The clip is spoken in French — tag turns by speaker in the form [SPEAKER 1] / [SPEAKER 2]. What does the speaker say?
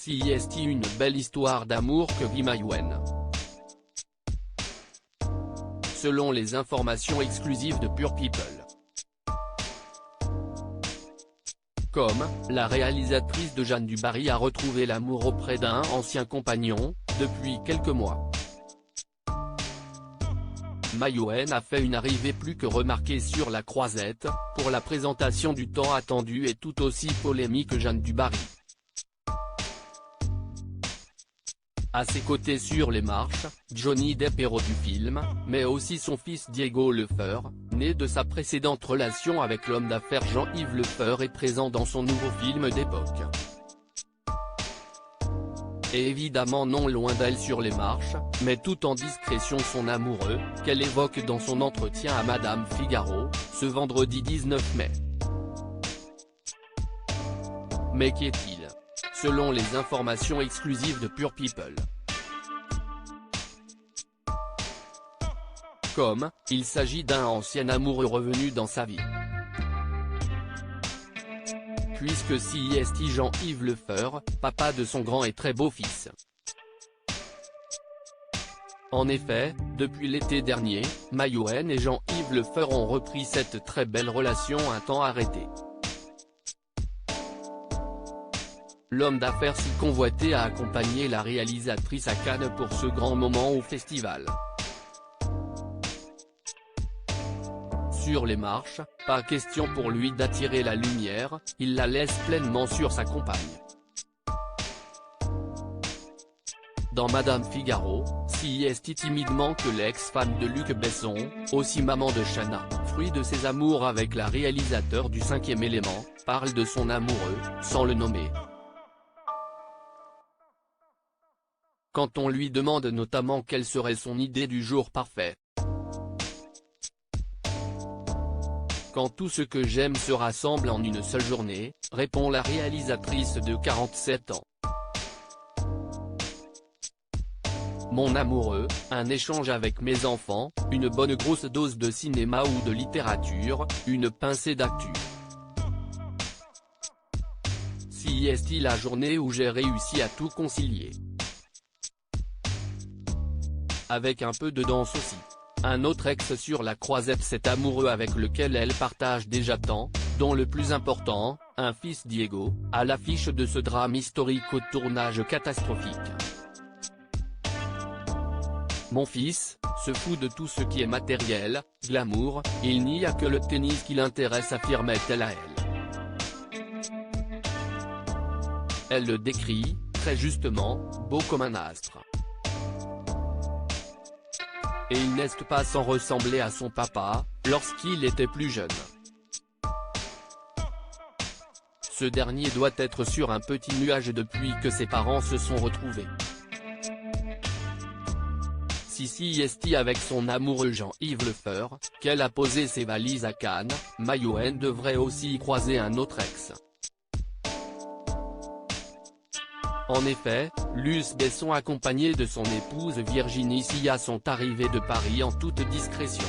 [SPEAKER 1] Si est une belle histoire d'amour que vit Maïwenn. Selon les informations exclusives de Pure People. Comme, la réalisatrice de Jeanne du Barry a retrouvé l'amour auprès d'un ancien compagnon, depuis quelques mois. Maïwenn a fait une arrivée plus que remarquée sur la Croisette, pour la présentation du tant attendu et tout aussi polémique Jeanne du Barry. À ses côtés sur les marches, Johnny Depp, héros du film, mais aussi son fils Diego Lefeur, né de sa précédente relation avec l'homme d'affaires Jean-Yves Lefeur, est présent dans son nouveau film d'époque. Et évidemment non loin d'elle sur les marches, mais tout en discrétion son amoureux, qu'elle évoque dans son entretien à Madame Figaro, ce vendredi 19 mai. Mais qui est-il ? Selon les informations exclusives de Pure People. Comme, il s'agit d'un ancien amoureux revenu dans sa vie. Puisque si est Jean-Yves Lefeur, papa de son grand et très beau fils. En effet, depuis l'été dernier, Maïwenn et Jean-Yves Lefeur ont repris cette très belle relation un temps arrêtée. L'homme d'affaires si convoité a accompagné la réalisatrice à Cannes pour ce grand moment au festival. Sur les marches, pas question pour lui d'attirer la lumière, il la laisse pleinement sur sa compagne. Dans Madame Figaro, si est timidement que l'ex-femme de Luc Besson, aussi maman de Shanna, fruit de ses amours avec la réalisateur du 5e élément, parle de son amoureux, sans le nommer. Quand on lui demande notamment quelle serait son idée du jour parfait. Quand tout ce que j'aime se rassemble en une seule journée, répond la réalisatrice de 47 ans. Mon amoureux, un échange avec mes enfants, une bonne grosse dose de cinéma ou de littérature, une pincée d'actu. Si est la journée où j'ai réussi à tout concilier. Avec un peu de danse aussi. Un autre ex sur la Croisette, cet amoureux avec lequel elle partage déjà tant, dont le plus important, un fils Diego, à l'affiche de ce drame historique au tournage catastrophique. Mon fils, se fout de tout ce qui est matériel, glamour, il n'y a que le tennis qui l'intéresse, affirmait-elle à elle. Elle le décrit, très justement, beau comme un astre. Et il n'est pas sans ressembler à son papa, lorsqu'il était plus jeune. Ce dernier doit être sur un petit nuage depuis que ses parents se sont retrouvés. Si est avec son amoureux Jean-Yves Lefeur, qu'elle a posé ses valises à Cannes, Maïwenn devrait aussi y croiser un autre ex. En effet, Luc Besson accompagné de son épouse Virginie Sia sont arrivés de Paris en toute discrétion.